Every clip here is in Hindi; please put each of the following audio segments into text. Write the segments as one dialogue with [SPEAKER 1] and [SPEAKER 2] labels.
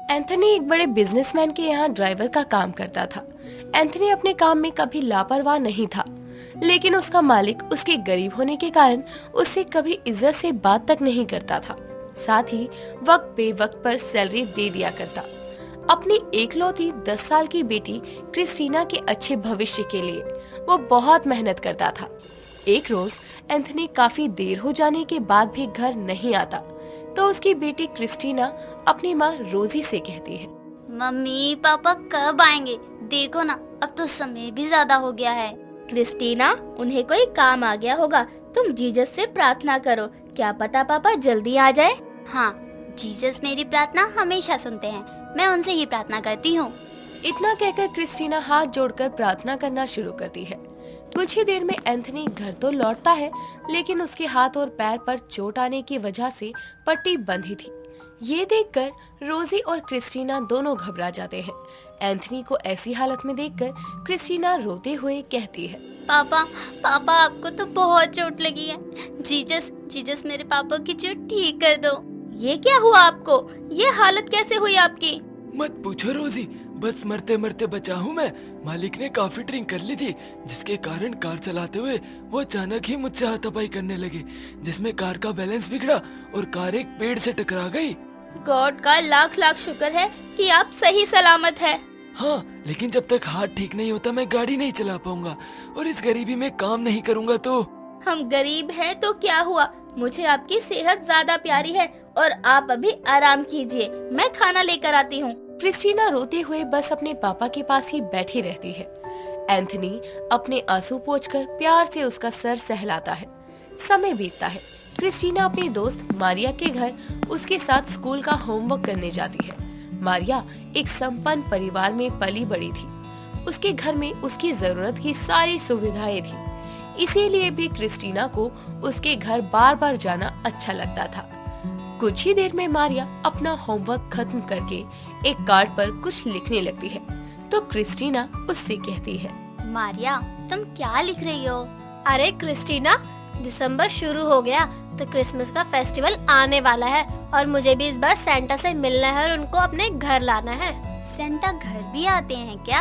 [SPEAKER 1] एंथनी एक बड़े बिजनेसमैन के यहाँ ड्राइवर का काम करता था। एंथनी अपने काम में कभी लापरवाह नहीं था, लेकिन उसका मालिक उसके गरीब होने के कारण उससे कभी इज्जत से बात तक नहीं करता था। साथ ही वक्त बेवक्त पर सैलरी दे दिया करता। अपनी एकलौती 10 साल की बेटी क्रिस्टीना के अच्छे भविष्य के लिए वो बहुत मेहनत करता था। एक रोज एंथनी काफी देर हो जाने के बाद भी घर नहीं आता, तो उसकी बेटी क्रिस्टीना अपनी माँ रोजी से कहती है,
[SPEAKER 2] मम्मी पापा कब आएंगे? देखो ना, अब तो समय भी ज्यादा हो गया है।
[SPEAKER 3] क्रिस्टीना, उन्हें कोई काम आ गया होगा। तुम जीसस से प्रार्थना करो, क्या पता पापा जल्दी आ जाए।
[SPEAKER 2] हाँ, जीसस मेरी प्रार्थना हमेशा सुनते हैं, मैं उनसे ही प्रार्थना करती हूँ।
[SPEAKER 1] इतना कहकर क्रिस्टीना हाथ जोड़कर प्रार्थना करना शुरू करती है। कुछ ही देर में एंथनी घर तो लौटता है, लेकिन उसके हाथ और पैर पर चोट आने की वजह से पट्टी बंधी थी। ये देखकर रोजी और क्रिस्टीना दोनों घबरा जाते हैं। एंथनी को ऐसी हालत में देखकर क्रिस्टीना रोते हुए कहती है,
[SPEAKER 2] पापा पापा आपको तो बहुत चोट लगी है। जीसस जीसस मेरे पापा की चोट ठीक कर दो।
[SPEAKER 3] ये क्या हुआ आपको? ये हालत कैसे हुई आपकी?
[SPEAKER 4] मत पूछो रोजी, बस मरते मरते बचा हूँ मैं। मालिक ने काफी ड्रिंक कर ली थी, जिसके कारण कार चलाते हुए वो अचानक ही मुझसे हाथापाई करने लगे, जिसमें कार का बैलेंस बिगड़ा और कार एक पेड़ से टकरा गई।
[SPEAKER 3] गॉड का लाख लाख शुक्र है कि आप सही सलामत हैं।
[SPEAKER 4] हाँ, लेकिन जब तक हाथ ठीक नहीं होता मैं गाड़ी नहीं चला पाऊंगा, और इस गरीबी में काम नहीं करूंगा तो।
[SPEAKER 3] हम गरीब हैं तो क्या हुआ, मुझे आपकी सेहत ज्यादा प्यारी है और आप अभी आराम कीजिए, मैं खाना लेकर आती हूँ।
[SPEAKER 1] क्रिस्टीना रोते हुए बस अपने पापा के पास ही बैठी रहती है। एंथनी अपने आंसू पोंछकर प्यार से उसका सर सहलाता है। समय बीतता है। क्रिस्टीना अपनी दोस्त मारिया के घर उसके साथ स्कूल का होमवर्क करने जाती है। मारिया एक संपन्न परिवार में पली बड़ी थी। उसके घर में उसकी जरूरत की सारी सुविधाएं थी, इसीलिए भी क्रिस्टीना को उसके घर बार बार जाना अच्छा लगता था। कुछ ही देर में मारिया अपना होमवर्क खत्म करके एक कार्ड पर कुछ लिखने लगती है, तो क्रिस्टीना उससे कहती है,
[SPEAKER 2] मारिया तुम क्या लिख रही हो?
[SPEAKER 5] अरे क्रिस्टीना, दिसंबर शुरू हो गया तो क्रिसमस का फेस्टिवल आने वाला है और मुझे भी इस बार सेंटा से मिलना है और उनको अपने घर लाना है।
[SPEAKER 2] सेंटा घर भी आते हैं क्या?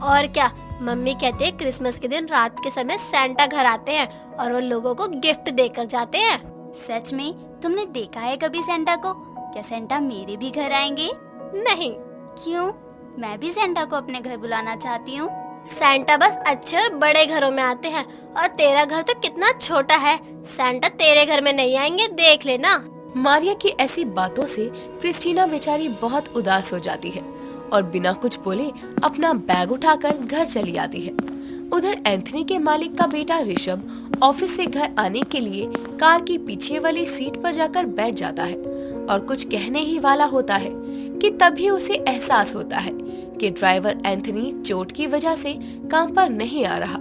[SPEAKER 5] और क्या, मम्मी कहती है क्रिसमस के दिन रात के समय सेंटा घर आते हैं और वो लोगों को गिफ्ट देकर जाते हैं।
[SPEAKER 2] सच में? तुमने देखा है कभी सेंटा को? क्या सेंटा मेरे भी घर आएंगे?
[SPEAKER 5] नहीं।
[SPEAKER 2] क्यों? मैं भी सेंटा को अपने घर बुलाना चाहती हूँ।
[SPEAKER 5] सेंटा बस अच्छे और बड़े घरों में आते हैं और तेरा घर तो कितना छोटा है, सेंटा तेरे घर में नहीं आएंगे, देख लेना।
[SPEAKER 1] मारिया की ऐसी बातों से क्रिस्टीना बेचारी बहुत उदास हो जाती है और बिना कुछ बोले अपना बैग उठाकर घर चली आती है। उधर एंथनी के मालिक का बेटा ऋषभ ऑफिस से घर आने के लिए कार की पीछे वाली सीट पर जाकर बैठ जाता है और कुछ कहने ही वाला होता है कि तभी उसे एहसास होता है कि ड्राइवर एंथनी चोट की वजह से काम पर नहीं आ रहा।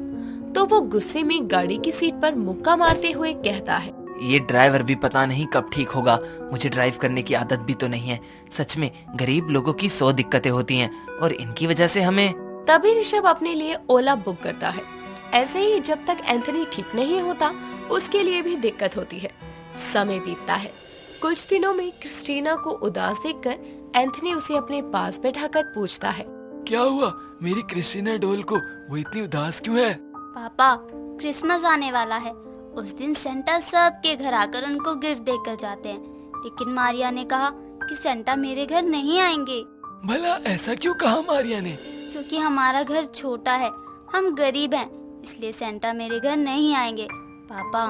[SPEAKER 1] तो वो गुस्से में गाड़ी की सीट पर मुक्का मारते हुए कहता है,
[SPEAKER 6] ये ड्राइवर भी पता नहीं कब ठीक होगा। मुझे ड्राइव करने की आदत भी तो नहीं है। सच में गरीब लोगों की 100 दिक्कतें होती हैं और इनकी वजह से हमें।
[SPEAKER 1] तभी ऋषभ अपने लिए ओला बुक करता है। ऐसे ही जब तक एंथनी ठीक नहीं होता उसके लिए भी दिक्कत होती है। समय बीतता है। कुछ दिनों में क्रिस्टीना को उदास देखकर एंथनी उसे अपने पास बैठाकर पूछता है,
[SPEAKER 4] क्या हुआ मेरी क्रिस्टीना डॉल को, वो इतनी उदास क्यों है?
[SPEAKER 2] पापा, क्रिसमस आने वाला है। उस दिन सेंटा सबके घर आकर उनको गिफ्ट देकर जाते हैं, लेकिन मारिया ने कहा कि सेंटा मेरे घर नहीं आएंगे।
[SPEAKER 4] भला ऐसा क्यों कहा मारिया ने?
[SPEAKER 2] क्योंकि हमारा घर छोटा है, हम गरीब हैं, इसलिए सेंटा मेरे घर नहीं आएंगे। पापा,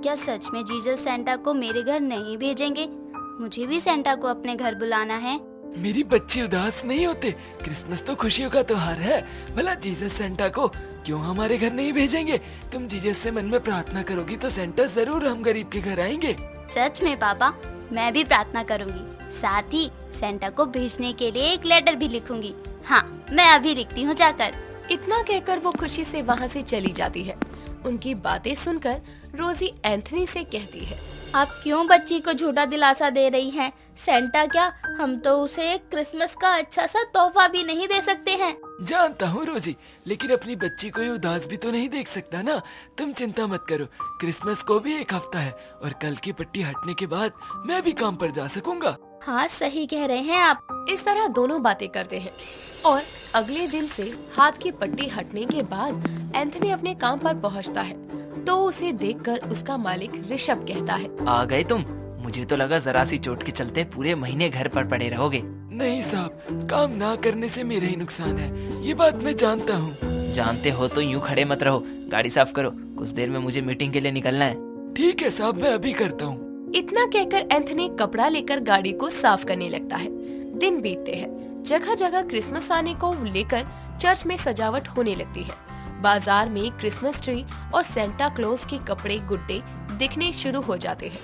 [SPEAKER 2] क्या सच में जीसस सेंटा को मेरे घर नहीं भेजेंगे? मुझे भी सेंटा को अपने घर बुलाना है।
[SPEAKER 4] मेरी बच्ची उदास नहीं होते, क्रिसमस तो खुशियों का त्योहार है। भला जीसस सेंटा को क्यों हमारे घर नहीं भेजेंगे? तुम जीसस से मन में प्रार्थना करोगी तो सेंटा जरूर हम गरीब के घर आएंगे।
[SPEAKER 2] सच में पापा, मैं भी प्रार्थना करूंगी, साथ ही सेंटा को भेजने के लिए एक लेटर भी लिखूंगी। हाँ, मैं अभी लिखती हूँ जाकर।
[SPEAKER 1] इतना कहकर वो खुशी से वहाँ से चली जाती है। उनकी बातें सुनकर रोजी एंथनी से कहती है,
[SPEAKER 3] आप क्यों बच्ची को झूठा दिलासा दे रही हैं? सेंटा क्या, हम तो उसे एक क्रिसमस का अच्छा सा तोहफा भी नहीं दे सकते हैं।
[SPEAKER 4] जानता हूँ रोजी, लेकिन अपनी बच्ची को ये उदास भी तो नहीं देख सकता ना। तुम चिंता मत करो, क्रिसमस को भी एक हफ्ता है और कल की पट्टी हटने के बाद मैं भी काम पर जा सकूंगा।
[SPEAKER 3] हाँ सही कह रहे हैं आप।
[SPEAKER 1] इस तरह दोनों बातें करते हैं और अगले दिन से हाथ की पट्टी हटने के बाद एंथनी अपने काम पर पहुंचता है तो उसे देखकर उसका मालिक ऋषभ कहता है,
[SPEAKER 6] आ गए तुम? मुझे तो लगा जरा सी चोट के चलते पूरे महीने घर पर पड़े रहोगे।
[SPEAKER 4] नहीं साहब, काम ना करने से मेरा ही नुकसान है, ये बात मैं जानता हूँ।
[SPEAKER 6] जानते हो तो यूं खड़े मत रहो, गाड़ी साफ करो, कुछ देर में मुझे मीटिंग के लिए निकलना है।
[SPEAKER 4] ठीक है साहब, मैं अभी करता हूँ।
[SPEAKER 1] इतना कहकर एंथनी कपड़ा लेकर गाड़ी को साफ करने लगता है। दिन बीतते हैं, जगह जगह क्रिसमस आने को लेकर चर्च में सजावट होने लगती है। बाजार में क्रिसमस ट्री और सेंटा क्लॉज के कपड़े गुड्डे दिखने शुरू हो जाते हैं।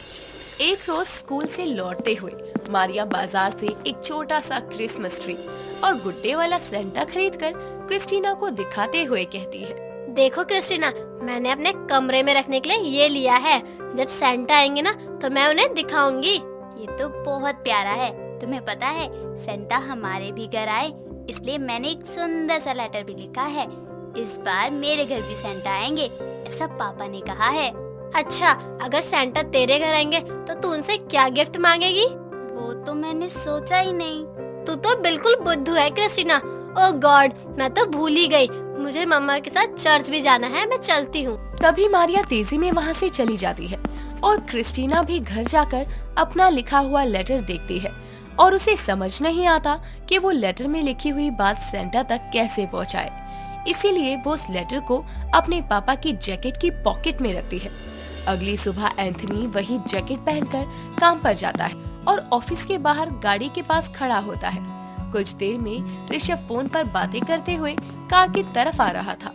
[SPEAKER 1] एक रोज स्कूल से लौटते हुए मारिया बाजार से एक छोटा सा क्रिसमस ट्री और गुड्डे वाला सेंटा खरीदकर क्रिस्टीना को दिखाते हुए कहती है,
[SPEAKER 5] देखो क्रिस्टीना, मैंने अपने कमरे में रखने के लिए ये लिया है। जब सेंटा आएंगे ना तो मैं उन्हें दिखाऊंगी।
[SPEAKER 2] ये तो बहुत प्यारा है। तुम्हें पता है सेंटा हमारे भी घर आए, इसलिए मैंने एक सुंदर सा लेटर भी लिखा है। इस बार मेरे घर भी सेंटा आएंगे, ऐसा पापा ने कहा है।
[SPEAKER 5] अच्छा, अगर सेंटा तेरे घर आएंगे तो तू उनसे क्या गिफ्ट मांगेगी?
[SPEAKER 2] वो तो मैंने सोचा ही नहीं।
[SPEAKER 5] तू तो बिल्कुल बुद्धू है क्रिस्टीना। ओह गॉड, मैं तो भूल ही गई। मुझे मम्मा के साथ चर्च भी जाना है, मैं चलती हूँ।
[SPEAKER 1] तभी मारिया तेजी में वहाँ से चली जाती है और क्रिस्टीना भी घर जाकर अपना लिखा हुआ लेटर देखती है और उसे समझ नहीं आता कि वो लेटर में लिखी हुई बात सेंटा तक कैसे पहुँचाए। इसीलिए वो उस लेटर को अपने पापा की जैकेट की पॉकेट में रखती है। अगली सुबह एंथनी वही जैकेट पहनकर काम पर जाता है और ऑफिस के बाहर गाड़ी के पास खड़ा होता है। कुछ देर में ऋषभ फोन पर बातें करते हुए कार की तरफ आ रहा था।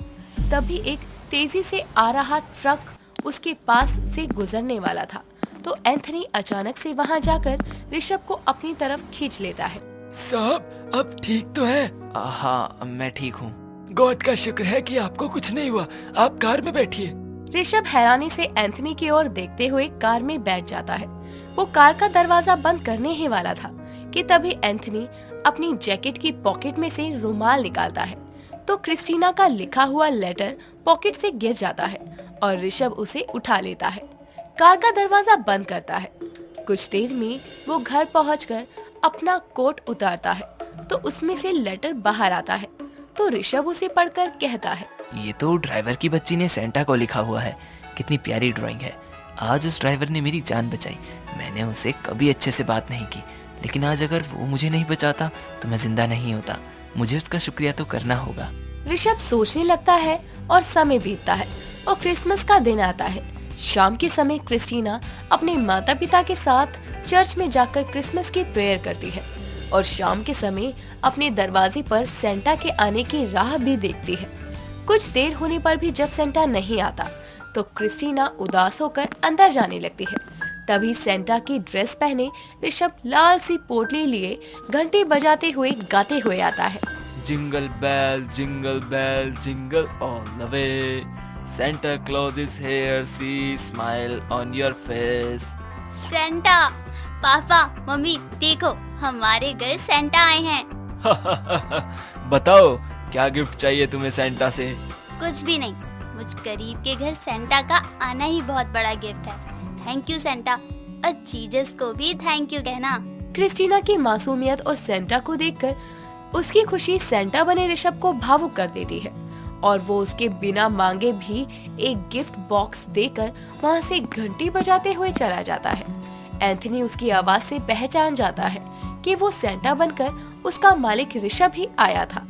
[SPEAKER 1] तभी एक तेजी से आ रहा ट्रक उसके पास से गुजरने वाला था तो एंथनी अचानक से वहां जाकर ऋषभ को अपनी तरफ खींच लेता है।
[SPEAKER 4] साहब, अब ठीक तो है?
[SPEAKER 6] हाँ, मैं ठीक हूँ।
[SPEAKER 4] गॉड का शुक्र है कि आपको कुछ नहीं हुआ। आप कार में बैठिए।
[SPEAKER 1] ऋषभ हैरानी से एंथनी की ओर देखते हुए कार में बैठ जाता है। वो कार का दरवाजा बंद करने ही वाला था कि तभी एंथनी अपनी जैकेट की पॉकेट में से रुमाल निकालता है तो क्रिस्टीना का लिखा हुआ लेटर पॉकेट से गिर जाता है और ऋषभ उसे उठा लेता है। कार का दरवाजा बंद करता है। कुछ देर में वो घर पहुंचकर अपना कोट उतारता है तो उसमें से लेटर बाहर आता है तो ऋषभ उसे पढ़कर कहता है,
[SPEAKER 6] ये तो ड्राइवर की बच्ची ने सेंटा को लिखा हुआ है। कितनी प्यारी ड्राइंग है। आज उस ड्राइवर ने मेरी जान बचाई। मैंने उसे कभी अच्छे से बात नहीं की, लेकिन आज अगर वो मुझे नहीं बचाता तो मैं जिंदा नहीं होता। मुझे उसका शुक्रिया तो करना होगा।
[SPEAKER 1] ऋषभ सोचने लगता है और समय बीतता है और क्रिसमस का दिन आता है। शाम के समय क्रिस्टीना अपने माता पिता के साथ चर्च में जाकर क्रिसमस की प्रेयर करती है और शाम के समय अपने दरवाजे पर सेंटा के आने की राह भी देखती है। कुछ देर होने पर भी जब सेंटा नहीं आता तो क्रिस्टीना उदास होकर अंदर जाने लगती है। तभी सेंटा की ड्रेस पहने ऋषभ लाल सी पोटली लिए घंटी बजाते हुए गाते हुए आता है।
[SPEAKER 4] Jingle bell jingle all the way, Santa Claus is here, see smile on your face.
[SPEAKER 2] Santa, पापा, मम्मी, देखो हमारे घर सेंटा आए हैं।
[SPEAKER 4] बताओ, क्या गिफ्ट चाहिए तुम्हें सेंटा से?
[SPEAKER 2] कुछ भी नहीं, मुझ गरीब के घर सेंटा का आना ही बहुत बड़ा गिफ्ट है। थैंक यू सेंटा, और जीसस को भी थैंक यू कहना।
[SPEAKER 1] क्रिस्टीना की मासूमियत और सेंटा को देखकर उसकी खुशी सेंटा बने ऋषभ को भावुक कर देती है और वो उसके बिना मांगे भी एक गिफ्ट बॉक्स देकर वहाँ से घंटी बजाते हुए चला जाता है। एंथनी उसकी आवाज से पहचान जाता है कि वो सेंटा बनकर उसका मालिक ऋषभ ही आया था।